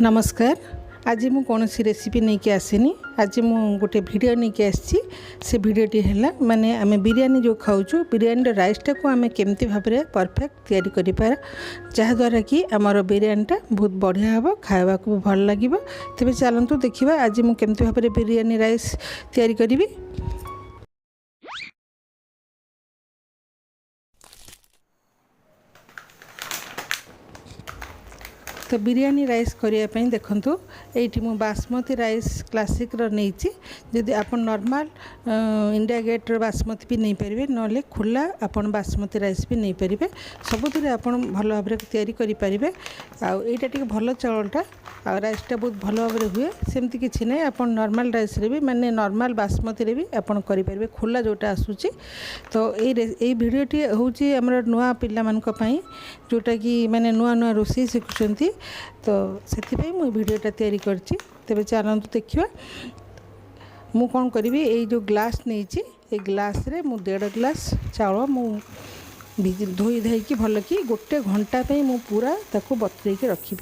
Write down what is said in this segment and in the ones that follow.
नमस्कार। आज मु कौन सी रेसिपी नहीं के आसीनी। आज मु गोटे वीडियो नहीं के आसी। से वीडियोटी है माने आमे बिरयानी जो खाऊँ बिरयानी राइसटा को आमे केमती भाव में परफेक्ट तैयारी करिपार जहाँद्वारा कि आमर बिरयानीटा बहुत बढ़िया हम खावा को भल लगे। तेज चलतु देखा आज मु केमती भाव में बिरयानी राइस तैयारी करी। तो बिरयानी राइस करने देखंतु एठी मु बासमती राइस क्लासिक रो नेछि। जदि आपण नॉर्मल इंडिया गेट रो बासमती भी नहीं पारे नले खुला आपण बासमती राइस भी नहीं पारे। सबुथिरे आपण भल भाव में तैयारी करि पारिबे। आ एटा टिके भल चावलटा आ राइसटा बहुत भल भाव में हुए। सेमती किछि नै आपण नॉर्मल राइस रे भी माने नॉर्मल बासमती रे भी आपण करि पारिबे खुला जोटा आसुची। तो ए वीडियोटी होची हमर नुवा पिल्ला मानक पई जोटा कि माने नुवा नुवा रोषे शिखुचंती। तो से मु वीडियोटा तैयारी करछि। तेबे चलतु देखिबा मु कौन करी। ये जो ग्लास नहीं ये ग्लास रे मु 1.5 ग्लास चावल मु धोई धाई भल कि गोटे घंटा पे मु पूरा ताको बतरे के रखी।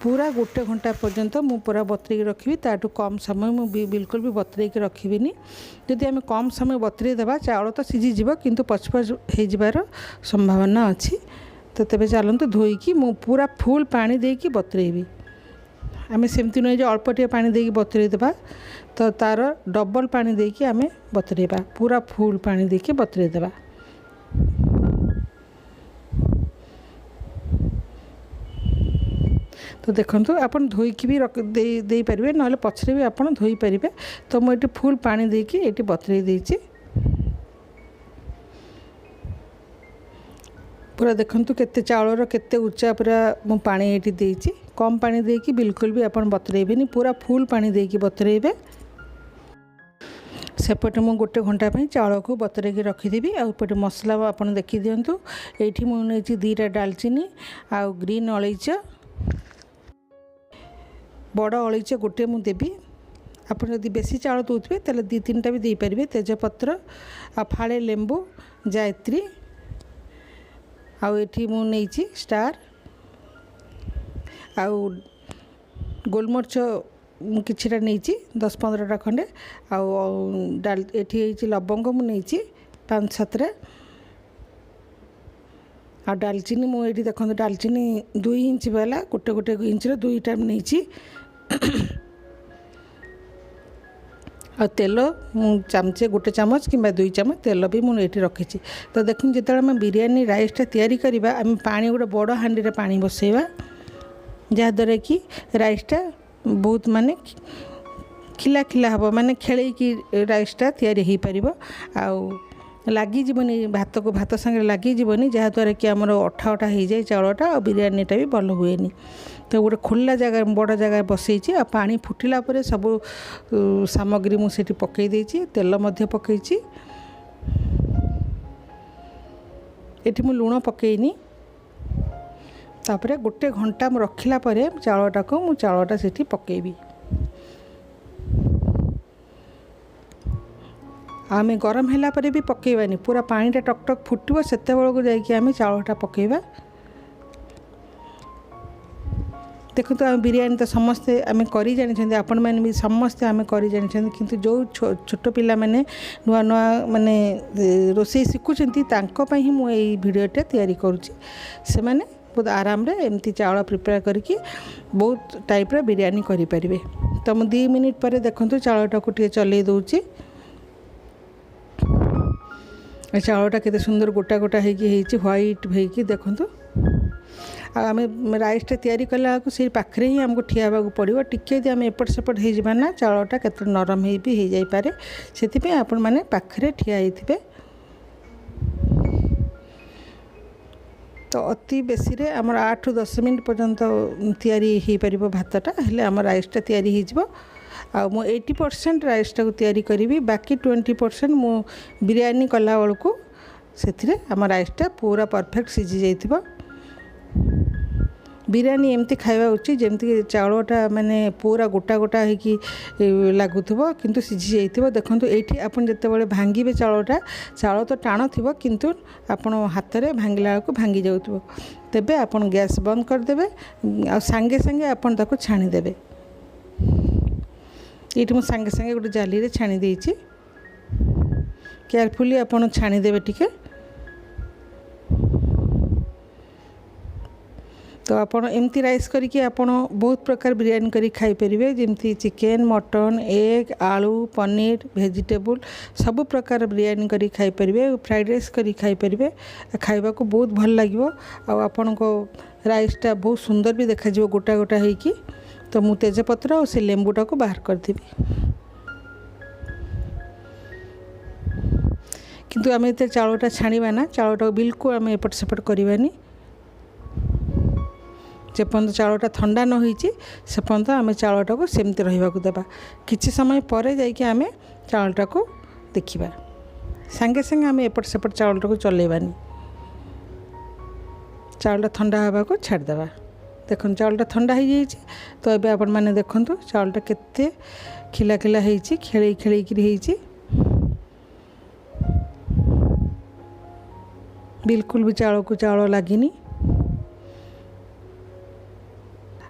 पूरा गोटे घंटा पर्यंत मु पूरा बतरे के रखी। ताठू कम समय मु बिल्कुल भी बतरे के रखिबिनी। जदि आम कम समय बतरे देबा चावल तो सीझीज किंतु पचपच हो जबार संभावना अच्छी। तो तेज चलतु धोईकी मु पूरा फुल पानी देकी बतरेबी। आमे सेमती नुहे जो अल्पटिया पानी देकी बतरे देबा तो तार डबल पानी देकी आमे बतरेबा। पूरा फुल पानी देकी बतरे देबा। तो देखंतु आपण धोईकी भी दे पारिबे नले पछरे भी आपण धोई पारिबे। तो मु एटी फुल पानी देकी एटी बतरे देछि। पूरा देखंतु केते चावलर केते उच्चा पूरा मु पानी एटी देछि। कम पानी देकी बिल्कुल भी आपण बतरेबेनी पूरा फुल पानी देकी बतरेबे। सेपटे मु गोटे घंटा पे चावल को बतरे के रखीदेवी। आउपटे मसला आपण देखि दियंतु। एठी मु नेछि 2टा दालचीनी आ ग्रीन अलैच बड़ अलैच गोटे मु देबी। आपण यदि बेसी चावल दउथबे तले 2-3टा भी दे परिबे। तेजपत्र आ फाळे लेंबू जायत्री आउ एठी मु नेछि स्टार आउ गोलमर्च किछिटा नेछि 10-15टा खंडे आउ डाल एठी हेछि लवंग मु नेछि 5-7टा आ दालचीनी मु एठी देखंतु दालचीनी 2 इंच वाला गोटे इंच रे 2टा नेछि। आ तेल चामचे गोटे चामच कि 2 चामच तेल भी मुझे ये रखी। तो देखो जो आम बिरयानी राइसटा तैयारी करवा आम पानी गोटे बड़ हांडी रे पानी बसैवा जहाँद्वारा कि राइसटा बहुत माने खिला खिला हम माने खेल की राइसटा तैयारी हो पार। आउ लगिजी भात को भात संगे लगिजी जहाँद्वारा कि आमर अठा अठा हो जाए चावलटा और बिरयानीटा भी भल हुए। तो गोटे खुला जगह बड़ जगह बसई आ पानी फुटिला परे सब सामग्री मुझे पकई देछि। तेल मध्य पकईछि। एठी मु लुण पकईनी। तापरे गोटे घंटा मु रखिला परे चावलटा को मु चावलटा सेठी पकेबी। आमे गरम हैला परे भी पकेबानी पूरा पानीटा टकटक फुटबो सेते बेलको जाइकी आमे चावलटा पकेबा। देखो तो बिरयानी तो समस्ते आम करी जानी आपण मैंने भी समस्ते आम करी जानी किंतु जो छोट पिला माने नुआ नुआ माने रोषे शिखुचंती तांको ही मु एई वीडियोटा तैयारी करूची। से माने बहुत आराम रे एमती चावल प्रिपेयर करके बहुत टाइप रे बिरयानी करि परिबे। तो मु 2 मिनिट पर देखंतु चावलटा को टिके चलै दउची। चावलटा केते सुंदर गोटा गोटा हेकी व्हाइट हेकी देखंतु। आम राइसटा तैयारी कला से पाखे ही आमको ठियाबा पड़ो। टिके यदि आम एपट सेपट हो जावा ना चावलटा केते नरम भी हो जाई पारे। सेति आपण माने पाखे ठिया होइथिबे। तो अति बेसी रे आमर 8-10 मिनट पर्यंत तैयारी हो पार भातटा हेले आम राइसटा तैयारी हो। आ मु 80% राइसटा को तैयारी करी। बाकी 20% मु बिरयानी कला बेलू से आम राइसटा पूरा परफेक्ट सीझी जाइथिबो। बिरयानी एमती खावा उचित जमती चाउलटा माने पूरा गोटा गोटा होगी लगुव किंतु सिझी जाइए। देखो ये आप जिते भांगे चाउलटा चाउल तो टाण थी किंतु आपण हाथ में भांगला बेलू भांगी जाऊँ तेबे आपण गैस बंद करदे आ सांगे सांगे आपण ताको छाणीदेवे। ये मुझे सांगे सांगे गोटे जाली रे छाणी देइछि केयरफुली आपण छाणीदेवे टिके। तो आप एमती राइस करके आपण बहुत प्रकार बिरयानी करी खाई परिबे जेमती चिकेन मटन एग आलू पनीर वेजिटेबल सब प्रकार बिरयानी करी खाई परिबे फ्राइड राइस करी खाई परिबे खाइबा को बहुत भल लागिवो। आ आपण को राइसटा बहुत सुंदर भी देखा जिवो गोटा गोटा होइकी। तो मु तेजपत्र और से लेंबूटा को बाहर कर देबी किंतु आम ये चाउलटा छाणीबा ना चाउलटा बिल्कुल आम एपट सेपट करवानी जेपर्यंत चाउलटा ठंडा न होइछि से पर्यंत आम चाउलटा को सेमती रहिबा को देबा। किछि समय परे जाइके आम चाउलटा को देखिबा सांगे सांगे आम एपट सेपट चाउलटा को चलेबानी चाउलटा ठंडा होबा को छाड़ देबा। देखो चाउलटा ठंडा हो जाइए तो ये आपण मैंने देखो चाउलटा केते खिला खिला होइछि खेले खेले होइछि बिल्कुल भी चाउल को चाउल लगिनी।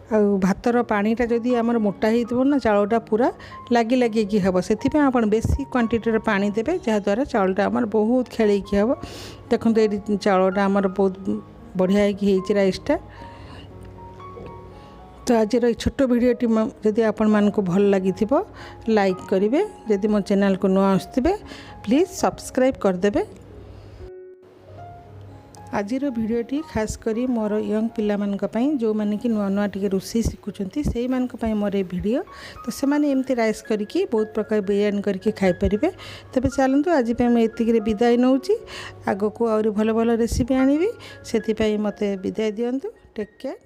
आ भातर पानीटा जदि आमर मोटा हो ना चाउलटा पूरा लगी लगे हम से आप बेसी क्वांटिटी पानी देवे जहाँद्वारा चाउलटा आमर बहुत खेल हम। देखो ये चाउलटा आमर बहुत बढ़िया होइछि राइसटा। तो आज छोट भिडियोटी जदि आपण मानक भल लगी लाइक करेंगे जदि मो चैनल को नुआ आसुवे प्लीज़ सब्सक्राइब करदे। आज भिडियोटी खास करी मोर यंग पिला मानक पई जो माने कि नुआ नुआ टिके रोषे शिखुचंती सेही मानक पई मोर भिडियो। तो से माने एमती राइस करके बहुत प्रकार बिरयानी करके खाई परिबे। तबे चलंतु आज पे मैं एतिके विदाय नउची आगो को और भल भल रेसिपी आनिबी सेति पई मते विदाय दियंतु। Take care.